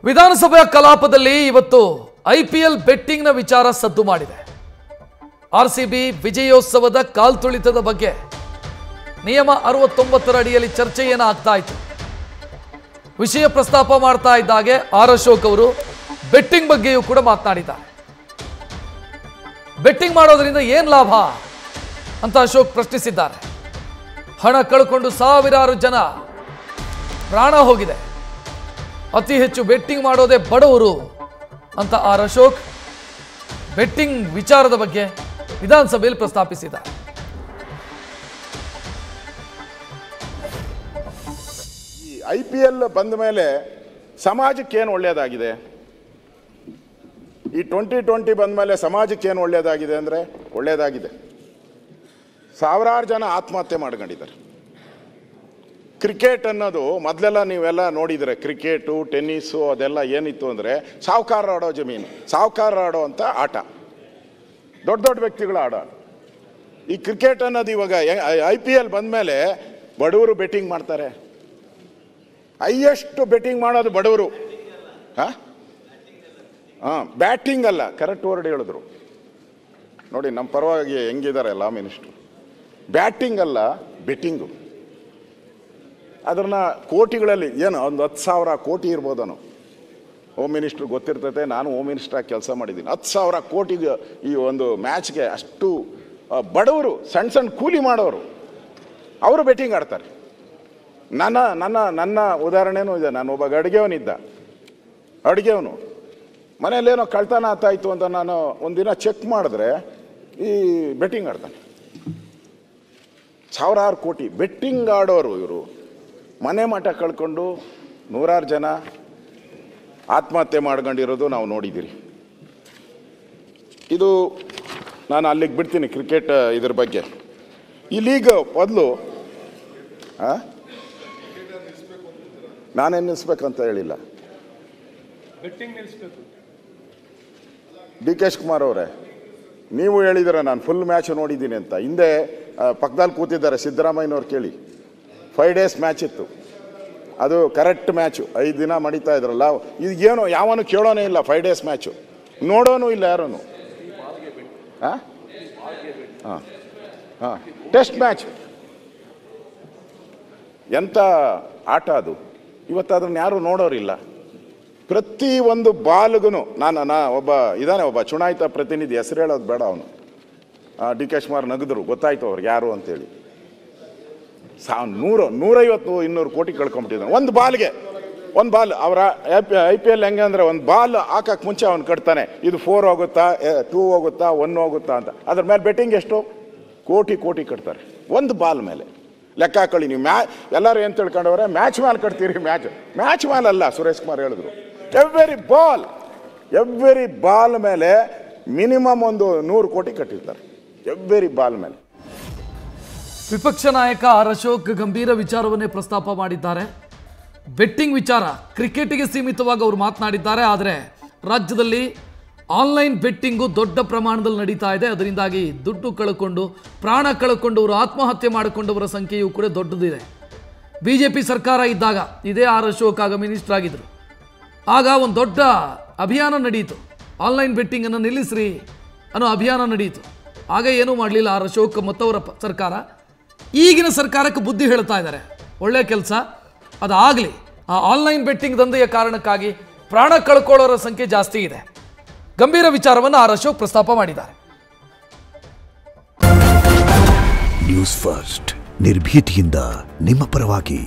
ವಿಧಾನಸಭೆಯ ಕಲಾಪದಲ್ಲಿ ಇವತ್ತು ಐಪಿಎಲ್ ಬೆಟ್ಟಿಂಗ್ನ ವಿಚಾರ ಸದ್ದು ಮಾಡಿದೆ. ಆರ್ಸಿಬಿ ವಿಜಯೋತ್ಸವದ ಕಾಲ್ತುಳಿತದ ಬಗ್ಗೆ ನಿಯಮ 69ರ ಅಡಿಯಲ್ಲಿ ಚರ್ಚೆ ಏನಾಗ್ತಾ ಇತ್ತು. ವಿಷಯ ಪ್ರಸ್ತಾಪ ಮಾಡ್ತಾ ಇದ್ದಾಗೆ ಆರ್ ಅಶೋಕ್ ಅವರು ಬೆಟ್ಟಿಂಗ್ ಬಗ್ಗೆಯೂ ಕೂಡ ಮಾತನಾಡಿದ್ದಾರೆ. ಬೆಟ್ಟಿಂಗ್ ಮಾಡೋದ್ರಿಂದ ಏನು ಲಾಭ ಅಂತ ಅಶೋಕ್ ಪ್ರಶ್ನಿಸಿದ್ದಾರೆ. ಹಣ ಕಳ್ಕೊಂಡು ಸಾವಿರಾರು ಜನ ಪ್ರಾಣ ಹೋಗಿದೆ. ಅತಿ ಹೆಚ್ಚು ಬೆಟ್ಟಿಂಗ್ ಮಾಡೋದೇ ಬಡವರು ಅಂತ ಆರ್ ಅಶೋಕ್ ಬೆಟ್ಟಿಂಗ್ ವಿಚಾರದ ಬಗ್ಗೆ ವಿಧಾನಸಭೆಯಲ್ಲಿ ಪ್ರಸ್ತಾಪಿಸಿದ್ದಾರೆ. ಈ IPL ಬಂದ ಮೇಲೆ ಸಮಾಜಕ್ಕೆ ಏನು ಒಳ್ಳೆಯದಾಗಿದೆ? ಈ 2020 ಬಂದ ಮೇಲೆ ಸಮಾಜಕ್ಕೆ ಏನು ಒಳ್ಳೆಯದಾಗಿದೆ ಅಂದರೆ ಒಳ್ಳೆಯದಾಗಿದೆ. ಸಾವಿರಾರು ಜನ ಆತ್ಮಹತ್ಯೆ ಮಾಡ್ಕೊಂಡಿದ್ದಾರೆ. ಕ್ರಿಕೆಟ್ ಅನ್ನೋದು ಮೊದಲೆಲ್ಲ ನೀವೆಲ್ಲ ನೋಡಿದರೆ ಕ್ರಿಕೆಟು ಟೆನ್ನಿಸು ಅದೆಲ್ಲ ಏನಿತ್ತು ಅಂದರೆ ಸಾಹುಕಾರ ಆಡೋ ಜಮೀನು, ಸಾಹುಕಾರ ಆಡೋ ಅಂಥ ಆಟ, ದೊಡ್ಡ ದೊಡ್ಡ ವ್ಯಕ್ತಿಗಳ ಆಡ. ಈ ಕ್ರಿಕೆಟ್ ಅನ್ನೋದು ಇವಾಗ IPL ಬಂದಮೇಲೆ ಬಡವರು ಬೆಟ್ಟಿಂಗ್ ಮಾಡ್ತಾರೆ. ಹೈಯೆಸ್ಟ್ ಬೆಟ್ಟಿಂಗ್ ಮಾಡೋದು ಬಡವರು. ಬ್ಯಾಟಿಂಗ್ ಅಲ್ಲ, ಕರೆಕ್ಟ್ ವರ್ಡ್ ಹೇಳಿದ್ರು ನೋಡಿ. ನಮ್ಮ ಪರವಾಗಿ ಹೆಂಗಿದ್ದಾರೆ ಲಾ ಮಿನಿಸ್ಟ್ರು. ಬ್ಯಾಟಿಂಗ್ ಅಲ್ಲ, ಬೆಟ್ಟಿಂಗು. ಅದನ್ನ ಕೋಟಿಗಳಲ್ಲಿ ಏನು ಒಂದು 10,000 ಕೋಟಿ ಇರ್ಬೋದನು. ಹೋಮ್ ಮಿನಿಸ್ಟ್ರು ಗೊತ್ತಿರ್ತೈತೆ, ನಾನು ಹೋಮ್ ಮಿನಿಸ್ಟ್ರಾಗಿ ಕೆಲಸ ಮಾಡಿದ್ದೀನಿ. 10,000 ಕೋಟಿಗೆ ಈ ಒಂದು ಮ್ಯಾಚ್ಗೆ ಅಷ್ಟು ಬಡವರು, ಸಣ್ಣ ಸಣ್ಣ ಕೂಲಿ ಮಾಡೋರು, ಅವರು ಬೆಟ್ಟಿಂಗ್ ಆಡ್ತಾರೆ. ನನ್ನ ಉದಾಹರಣೆನೂ ಇದೆ. ನಾನು ಒಬ್ಬ ಅಡುಗೆಯವನಿದ್ದ. ಅಡುಗೆಯವನು ಮನೆಯಲ್ಲೇನೋ ಕಳ್ತನ ಆಗ್ತಾಯಿತ್ತು ಅಂತ ನಾನು ಒಂದಿನ ಚೆಕ್ ಮಾಡಿದ್ರೆ ಈ ಬೆಟ್ಟಿಂಗ್ ಆಡ್ತಾನೆ. ಸಾವಿರಾರು ಕೋಟಿ ಬೆಟ್ಟಿಂಗ್ ಆಡೋರು ಇವರು ಮನೆ ಮಠ ಕಳ್ಕೊಂಡು ನೂರಾರು ಜನ ಆತ್ಮಹತ್ಯೆ ಮಾಡ್ಕೊಂಡಿರೋದು ನಾವು ನೋಡಿದ್ದೀರಿ. ಇದು ನಾನು ಅಲ್ಲಿಗೆ ಬಿಡ್ತೀನಿ ಕ್ರಿಕೆಟ್ ಇದ್ರ ಬಗ್ಗೆ. ಈ ಲೀಗ್ ಮೊದಲು ನಾನೇನು ನಿಲ್ಲಿಸ್ಬೇಕಂತ ಹೇಳಿಲ್ಲ. DK ಶಿವಕುಮಾರ್ ಅವರೇ, ನೀವು ಹೇಳಿದರೆ ನಾನು ಫುಲ್ ಮ್ಯಾಚ್ ನೋಡಿದ್ದೀನಿ ಅಂತ. ಹಿಂದೆ ಪಕ್ಕದಲ್ಲಿ ಕೂತಿದ್ದಾರೆ ಸಿದ್ದರಾಮಯ್ಯನವ್ರು, ಕೇಳಿ. 5 days ಮ್ಯಾಚ್ ಇತ್ತು. ಅದು ಕರೆಕ್ಟ್ ಮ್ಯಾಚು. 5 ದಿನ ಮಡಿತಾ ಇದ್ರಲ್ಲ. ಈಗೇನು ಯಾವನು ಕೇಳೋನೇ ಇಲ್ಲ. 5 days ಮ್ಯಾಚು ನೋಡೋನು ಇಲ್ಲ ಯಾರೂ. ಟೆಸ್ಟ್ ಮ್ಯಾಚ್ ಎಂಥ ಆಟ ಅದು. ಇವತ್ತು ಅದನ್ನು ಯಾರು ನೋಡೋರಿಲ್ಲ. ಪ್ರತಿ ಒಂದು ಬಾಲ್ಗೂ ಒಬ್ಬ ಚುನಾಯಿತ ಪ್ರತಿನಿಧಿ, ಹೆಸರು ಹೇಳೋದು ಬೇಡ, ಅವನು DK ಶಿವಕುಮಾರ್ ನಗದ್ರು, ಗೊತ್ತಾಯ್ತು ಅವ್ರಿಗೆ ಯಾರು ಅಂತೇಳಿ. 150-200 ಕೋಟಿ ಕಳ್ಕೊಂಬಿಟ್ಟಿದ್ದಾನೆ ಒಂದು ಬಾಲ್ಗೆ. ಒಂದು ಬಾಲ್ ಅವರ IPL ಹೆಂಗೆ ಅಂದರೆ ಒಂದು ಬಾಲ್ ಹಾಕಕ್ಕೆ ಮುಂಚೆ ಅವ್ನು ಕಟ್ತಾನೆ, ಇದು 4 ಹೋಗುತ್ತಾ, 2 ಹೋಗುತ್ತಾ, 1 ಹೋಗುತ್ತಾ ಅಂತ. ಅದ್ರ ಮೇಲೆ ಬೆಟ್ಟಿಂಗ್ ಎಷ್ಟು ಕೋಟಿ ಕಟ್ತಾರೆ ಒಂದು ಬಾಲ್ ಮೇಲೆ. ಲೆಕ್ಕ ಹಾಕೊಳ್ಳಿ ನೀವು. ಎಲ್ಲರೂ ಏನು ತಿಳ್ಕೊಂಡವ್ರೆ, ಮ್ಯಾಚ್ ಮೇಲೆ ಕಟ್ತೀರಿ. ಮ್ಯಾಚ್ ಮೇಲೆ ಅಲ್ಲ, ಸುರೇಶ್ ಕುಮಾರ್ ಹೇಳಿದ್ರು. ಎವ್ರಿ ಬಾಲ್ ಮೇಲೆ ಮಿನಿಮಮ್ ಒಂದು 100 ಕೋಟಿ ಕಟ್ಟಿರ್ತಾರೆ, ಎವ್ರಿ ಬಾಲ್ ಮೇಲೆ. ವಿಪಕ್ಷ ನಾಯಕ ಆರ್ ಅಶೋಕ್ ಗಂಭೀರ ವಿಚಾರವನ್ನೇ ಪ್ರಸ್ತಾಪ ಮಾಡಿದ್ದಾರೆ. ಬೆಟ್ಟಿಂಗ್ ವಿಚಾರ ಕ್ರಿಕೆಟ್ಗೆ ಸೀಮಿತವಾಗಿ ಅವರು ಮಾತನಾಡಿದ್ದಾರೆ. ಆದರೆ ರಾಜ್ಯದಲ್ಲಿ ಆನ್ಲೈನ್ ಬೆಟ್ಟಿಂಗು ದೊಡ್ಡ ಪ್ರಮಾಣದಲ್ಲಿ ನಡೀತಾ ಇದೆ. ಅದರಿಂದಾಗಿ ದುಡ್ಡು ಕಳ್ಕೊಂಡು, ಪ್ರಾಣ ಕಳ್ಕೊಂಡವರು, ಆತ್ಮಹತ್ಯೆ ಮಾಡಿಕೊಂಡವರ ಸಂಖ್ಯೆಯೂ ಕೂಡ ದೊಡ್ಡದಿದೆ. BJP ಸರ್ಕಾರ ಇದ್ದಾಗ ಇದೇ ಆರ್ ಅಶೋಕ್ ಆಗ ಮಿನಿಸ್ಟರ್ ಆಗಿದ್ದರು. ಆಗ ಒಂದು ದೊಡ್ಡ ಅಭಿಯಾನ ನಡೆಯಿತು. ಆನ್ಲೈನ್ ಬೆಟ್ಟಿಂಗನ್ನು ನಿಲ್ಲಿಸ್ರಿ ಅನ್ನೋ ಅಭಿಯಾನ ನಡೆಯಿತು. ಆಗ ಏನೂ ಮಾಡಲಿಲ್ಲ ಆರ್ ಅಶೋಕ್ ಮತ್ತವರ ಸರ್ಕಾರ. ಈಗಿನ ಸರ್ಕಾರಕ್ಕೆ ಬುದ್ಧಿ ಹೇಳ್ತಾ ಇದ್ದಾರೆ, ಒಳ್ಳೆಯ ಕೆಲಸ ಅದಾಗಲಿ. ಆ ಆನ್ಲೈನ್ ಬೆಟ್ಟಿಂಗ್ ದಂಧೆಯ ಕಾರಣಕ್ಕಾಗಿ ಪ್ರಾಣ ಕಳ್ಕೊಳ್ಳೋರ ಸಂಖ್ಯೆ ಜಾಸ್ತಿ ಇದೆ. ಗಂಭೀರ ವಿಚಾರವನ್ನು ಆರ್ ಅಶೋಕ್ ಪ್ರಸ್ತಾಪ ಮಾಡಿದ್ದಾರೆ. ನ್ಯೂಸ್ ಫಸ್ಟ್, ನಿರ್ಭೀತಿಯಿಂದ ನಿಮ್ಮ ಪರವಾಗಿ.